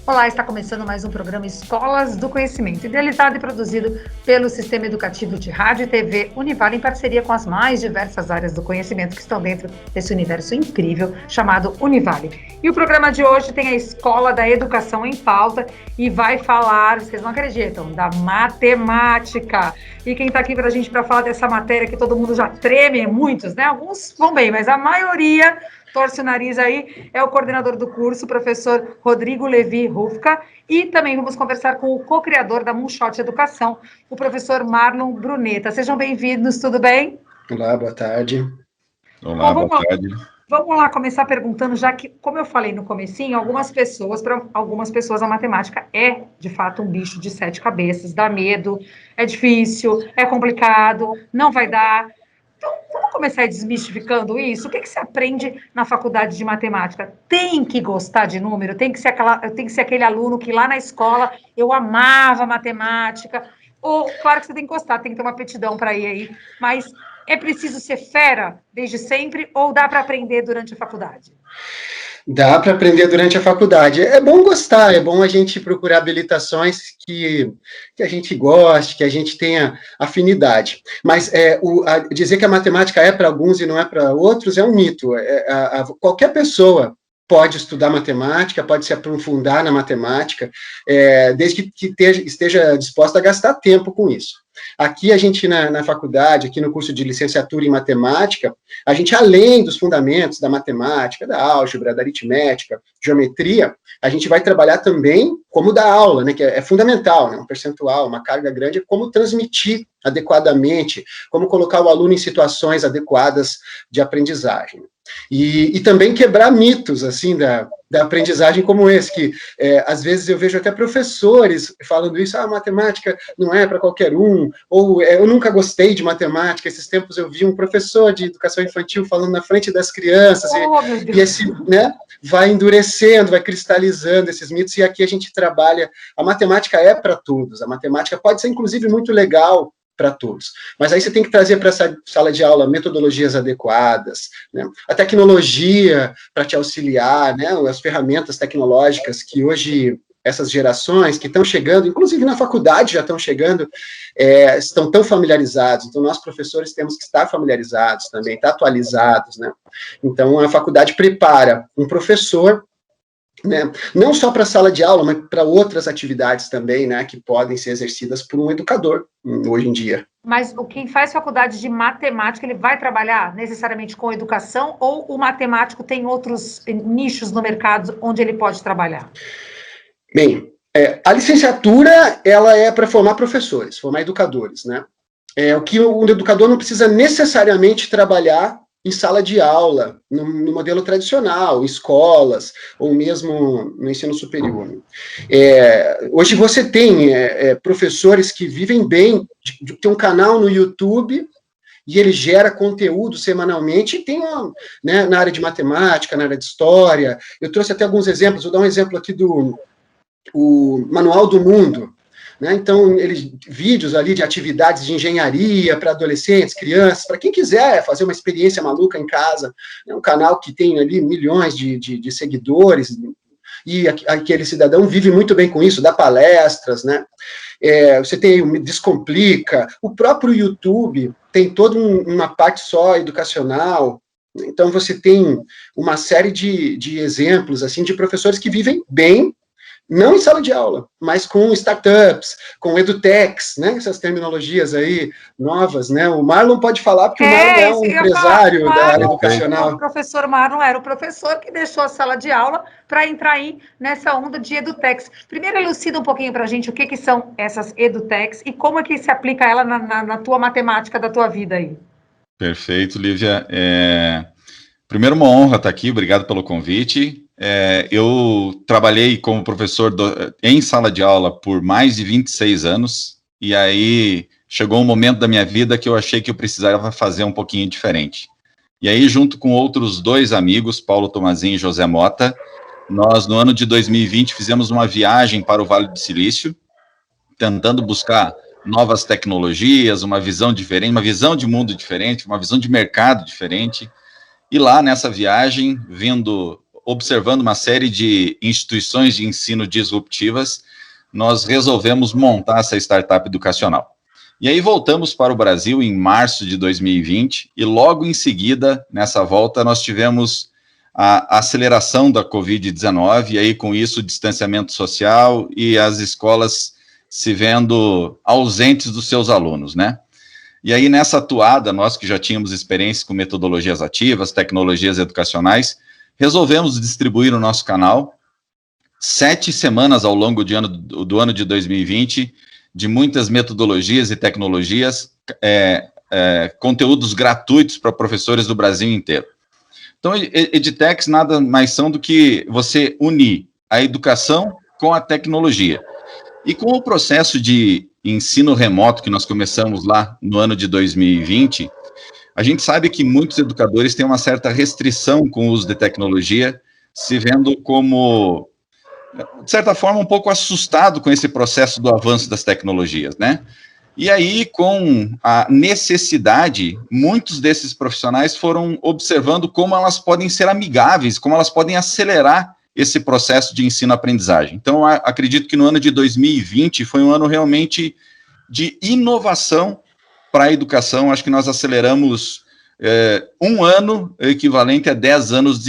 Olá, está começando mais um programa Escolas do Conhecimento, idealizado e produzido pelo Sistema Educativo de Rádio e TV Univale, em parceria com as mais diversas áreas do conhecimento que estão dentro desse universo incrível chamado Univale. E o programa de hoje tem a Escola da Educação em pauta e vai falar, vocês não acreditam, da matemática. E quem está aqui para a gente para falar dessa matéria que todo mundo já treme, muitos, né? Alguns vão bem, mas a maioria torce o nariz aí, é o coordenador do curso, o professor Rodrigo Levi Rufka, e também vamos conversar com o co-criador da Moonshot Educação, o professor Marlon Bruneta. Sejam bem-vindos, tudo bem? Olá, boa tarde. Olá, boa tarde. Vamos lá começar perguntando, já que, como eu falei no comecinho, para algumas pessoas a matemática é, de fato, um bicho de 7 cabeças, dá medo, é difícil, é complicado, não vai dar. Então, vamos começar desmistificando isso? O que se aprende na faculdade de matemática? Tem que gostar de número? Tem que ser aquele aluno que lá na escola eu amava matemática? Ou, claro que você tem que gostar, tem que ter uma aptidão para ir aí, mas é preciso ser fera desde sempre ou dá para aprender durante a faculdade? Dá para aprender durante a faculdade. É bom gostar, é bom a gente procurar habilitações que a gente goste, que a gente tenha afinidade. Mas dizer que a matemática é para alguns e não é para outros é um mito. Qualquer pessoa pode estudar matemática, pode se aprofundar na matemática, desde que esteja disposta a gastar tempo com isso. Aqui a gente, na faculdade, aqui no curso de licenciatura em matemática, a gente, além dos fundamentos da matemática, da álgebra, da aritmética, geometria, a gente vai trabalhar também como dar aula, né, que é fundamental, né, um percentual, uma carga grande, como transmitir adequadamente, como colocar o aluno em situações adequadas de aprendizagem. E também quebrar mitos, assim, da aprendizagem como esse, que às vezes eu vejo até professores falando isso, matemática não é para qualquer um, ou eu nunca gostei de matemática. Esses tempos eu vi um professor de educação infantil falando na frente das crianças, e esse, né, vai endurecendo, vai cristalizando esses mitos, e aqui a gente trabalha, a matemática é para todos, a matemática pode ser inclusive muito legal para todos. Mas aí você tem que trazer para essa sala de aula metodologias adequadas, né? A tecnologia para te auxiliar, né? As ferramentas tecnológicas que hoje essas gerações que estão chegando, inclusive na faculdade já estão chegando, estão tão familiarizados. Então, nós professores temos que estar familiarizados também, estar atualizados, né? Então, a faculdade prepara um professor, né, não só para a sala de aula, mas para outras atividades também, né, que podem ser exercidas por um educador hoje em dia. Mas quem faz faculdade de matemática, ele vai trabalhar necessariamente com educação, ou o matemático tem outros nichos no mercado onde ele pode trabalhar? Bem, a licenciatura, ela é para formar professores, formar educadores, né? O que o educador não precisa necessariamente trabalhar em sala de aula, no modelo tradicional, escolas, ou mesmo no ensino superior. Hoje você tem professores que vivem bem, tem um canal no YouTube, e ele gera conteúdo semanalmente, e tem né, na área de matemática, na área de história. Eu trouxe até alguns exemplos, vou dar um exemplo aqui do Manual do Mundo, né? Então, vídeos ali de atividades de engenharia para adolescentes, crianças, para quem quiser fazer uma experiência maluca em casa. É um canal que tem ali milhões de seguidores, e aquele cidadão vive muito bem com isso, dá palestras, né? Você tem o Descomplica, o próprio YouTube tem toda uma parte só educacional. Então, você tem uma série de exemplos, assim, de professores que vivem bem, não em sala de aula, mas com startups, com edutechs, né, essas terminologias aí novas, né, o Marlon pode falar, porque o Marlon é um empresário da área educacional. O professor Marlon era o professor que deixou a sala de aula para entrar aí nessa onda de edutechs. Primeiro, elucida um pouquinho para a gente o que são essas edutechs e como é que se aplica ela na tua matemática da tua vida aí. Perfeito, Lívia. Primeiro, uma honra estar aqui, obrigado pelo convite. Eu trabalhei como professor em sala de aula por mais de 26 anos, e aí chegou um momento da minha vida que eu achei que eu precisava fazer um pouquinho diferente. E aí, junto com outros 2 amigos, Paulo Tomazinho e José Mota, nós, no ano de 2020, fizemos uma viagem para o Vale do Silício, tentando buscar novas tecnologias, uma visão diferente, uma visão de mundo diferente, uma visão de mercado diferente. E lá, nessa viagem, vendo observando uma série de instituições de ensino disruptivas, nós resolvemos montar essa startup educacional. E aí voltamos para o Brasil em março de 2020, e logo em seguida, nessa volta, nós tivemos a aceleração da Covid-19, e aí com isso o distanciamento social e as escolas se vendo ausentes dos seus alunos, né? E aí nessa atuada, nós que já tínhamos experiência com metodologias ativas, tecnologias educacionais, resolvemos distribuir no nosso canal 7 semanas ao longo do ano de 2020, de muitas metodologias e tecnologias, conteúdos gratuitos para professores do Brasil inteiro. Então, edtechs nada mais são do que você unir a educação com a tecnologia. E com o processo de ensino remoto que nós começamos lá no ano de 2020, a gente sabe que muitos educadores têm uma certa restrição com o uso de tecnologia, se vendo como, de certa forma, um pouco assustado com esse processo do avanço das tecnologias, né? E aí, com a necessidade, muitos desses profissionais foram observando como elas podem ser amigáveis, como elas podem acelerar esse processo de ensino-aprendizagem. Então, acredito que no ano de 2020 foi um ano realmente de inovação para a educação. Acho que nós aceleramos um ano equivalente a 10 anos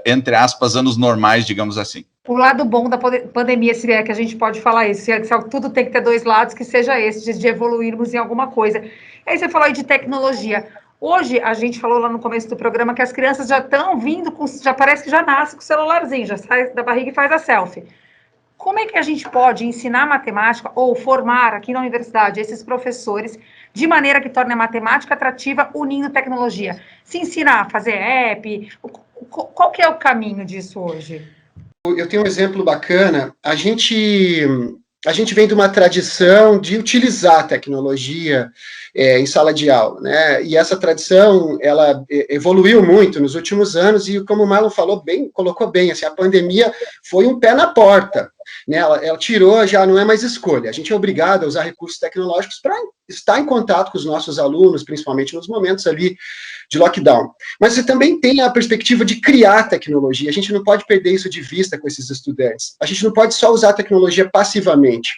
entre aspas, anos normais, digamos assim. O lado bom da pandemia, se é que a gente pode falar isso, se tudo tem que ter dois lados, que seja esse, de evoluirmos em alguma coisa. Aí você falou aí de tecnologia. Hoje, a gente falou lá no começo do programa que as crianças já estão vindo, já parece que já nasce com o celularzinho, já sai da barriga e faz a selfie. Como é que a gente pode ensinar matemática ou formar aqui na universidade esses professores de maneira que torne a matemática atrativa unindo tecnologia? Se ensinar a fazer app, qual que é o caminho disso hoje? Eu tenho um exemplo bacana. A gente vem de uma tradição de utilizar a tecnologia em sala de aula, né? E essa tradição, ela evoluiu muito nos últimos anos, e como o Marlon colocou bem, assim, a pandemia foi um pé na porta, né? Ela tirou, já não é mais escolha. A gente é obrigado a usar recursos tecnológicos para estar em contato com os nossos alunos, principalmente nos momentos ali de lockdown. Mas você também tem a perspectiva de criar tecnologia. A gente não pode perder isso de vista com esses estudantes. A gente não pode só usar a tecnologia passivamente.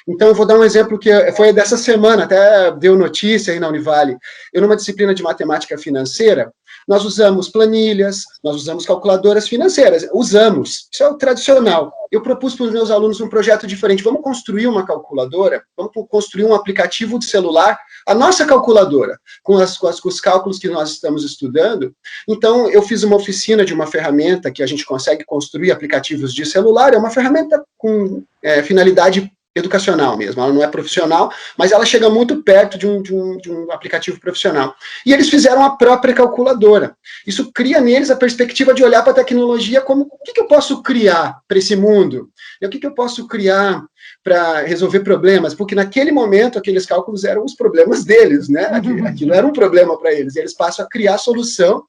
Então, eu vou dar um exemplo que foi dessa semana, até deu notícia aí na Univale. Eu, numa disciplina de matemática financeira, nós usamos planilhas, nós usamos calculadoras financeiras, isso é o tradicional. Eu propus para os meus alunos um projeto diferente. Vamos construir uma calculadora, vamos construir um aplicativo de celular, a nossa calculadora, com os cálculos que nós estamos estudando. Então, eu fiz uma oficina de uma ferramenta que a gente consegue construir aplicativos de celular, é uma ferramenta com finalidade educacional mesmo, ela não é profissional, mas ela chega muito perto de um aplicativo profissional. E eles fizeram a própria calculadora. Isso cria neles a perspectiva de olhar para a tecnologia como, o que eu posso criar para esse mundo? E o que eu posso criar para resolver problemas? Porque naquele momento, aqueles cálculos eram os problemas deles, né? Aquilo era um problema para eles. E eles passam a criar solução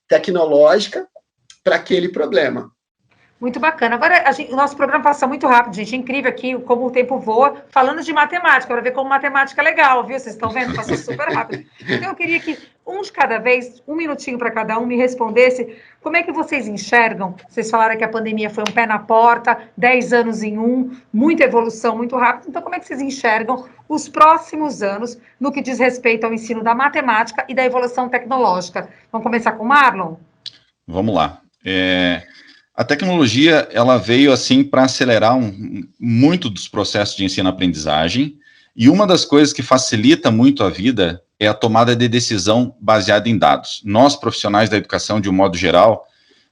tecnológica para aquele problema. Muito bacana. Agora, o nosso programa passa muito rápido, gente. É incrível aqui como o tempo voa. Falando de matemática, para ver como matemática é legal, viu? Vocês estão vendo? Passou super rápido. Então, eu queria que um de cada vez, um minutinho para cada um, me respondesse como é que vocês enxergam. Vocês falaram que a pandemia foi um pé na porta, 10 anos em um, muita evolução, muito rápido. Então, como é que vocês enxergam os próximos anos no que diz respeito ao ensino da matemática e da evolução tecnológica? Vamos começar com o Marlon? Vamos lá. A tecnologia, ela veio, assim, para acelerar muito dos processos de ensino-aprendizagem, e uma das coisas que facilita muito a vida é a tomada de decisão baseada em dados. Nós, profissionais da educação, de um modo geral,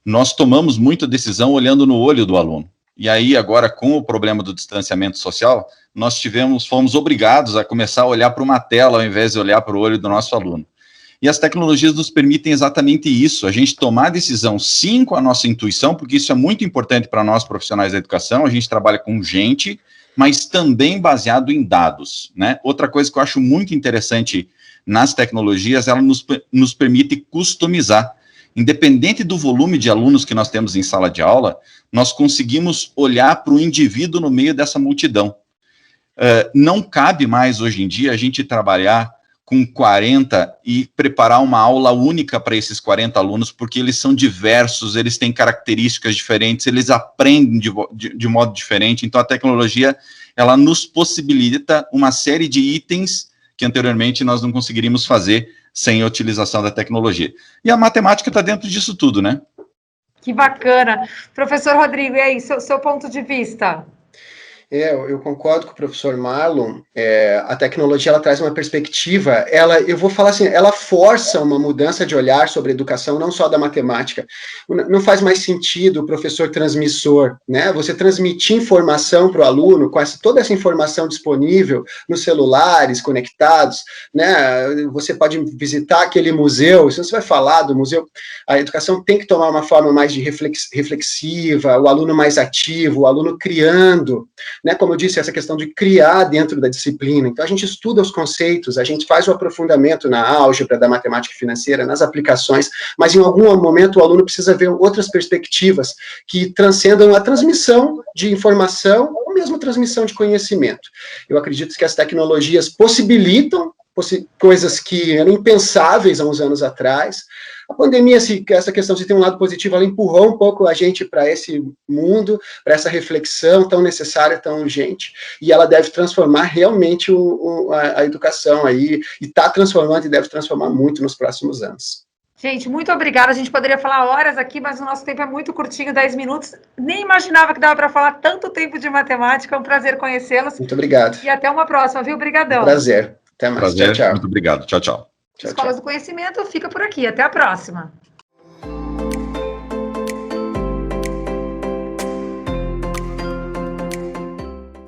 nós tomamos muita decisão olhando no olho do aluno. E aí, agora, com o problema do distanciamento social, nós fomos obrigados a começar a olhar para uma tela, ao invés de olhar para o olho do nosso aluno. E as tecnologias nos permitem exatamente isso, a gente tomar a decisão, sim, com a nossa intuição, porque isso é muito importante para nós, profissionais da educação, a gente trabalha com gente, mas também baseado em dados, né? Outra coisa que eu acho muito interessante nas tecnologias, ela nos permite customizar. Independente do volume de alunos que nós temos em sala de aula, nós conseguimos olhar para o indivíduo no meio dessa multidão. Não cabe mais, hoje em dia, a gente trabalhar com 40 e preparar uma aula única para esses 40 alunos, porque eles são diversos, eles têm características diferentes, eles aprendem de modo diferente. Então, a tecnologia, ela nos possibilita uma série de itens que anteriormente nós não conseguiríamos fazer sem a utilização da tecnologia. E a matemática está dentro disso tudo, né? Que bacana. Professor Rodrigo, e aí, seu ponto de vista? Eu concordo com o professor Marlon. A tecnologia, ela traz uma perspectiva, eu vou falar assim, ela força uma mudança de olhar sobre a educação, não só da matemática. Não faz mais sentido o professor transmissor, né? Você transmitir informação para o aluno, com toda essa informação disponível nos celulares, conectados, né? Você pode visitar aquele museu, se você vai falar do museu, a educação tem que tomar uma forma mais de reflexiva, o aluno mais ativo, o aluno criando, né, como eu disse, essa questão de criar dentro da disciplina. Então, a gente estuda os conceitos, a gente faz o aprofundamento na álgebra da matemática financeira, nas aplicações, mas em algum momento o aluno precisa ver outras perspectivas que transcendam a transmissão de informação ou mesmo a transmissão de conhecimento. Eu acredito que as tecnologias possibilitam coisas que eram impensáveis há uns anos atrás. A pandemia, essa questão de ter um lado positivo, ela empurrou um pouco a gente para esse mundo, para essa reflexão tão necessária, tão urgente, e ela deve transformar realmente a educação aí, e está transformando e deve transformar muito nos próximos anos. Gente, muito obrigada. A gente poderia falar horas aqui, mas o nosso tempo é muito curtinho, 10 minutos. Nem imaginava que dava para falar tanto tempo de matemática. É um prazer conhecê-los. Muito obrigado. E até uma próxima, viu? Obrigadão. Prazer. Até mais. Prazer. Tchau, tchau. Muito obrigado. Tchau, tchau. Escolas do Conhecimento fica por aqui. Até a próxima.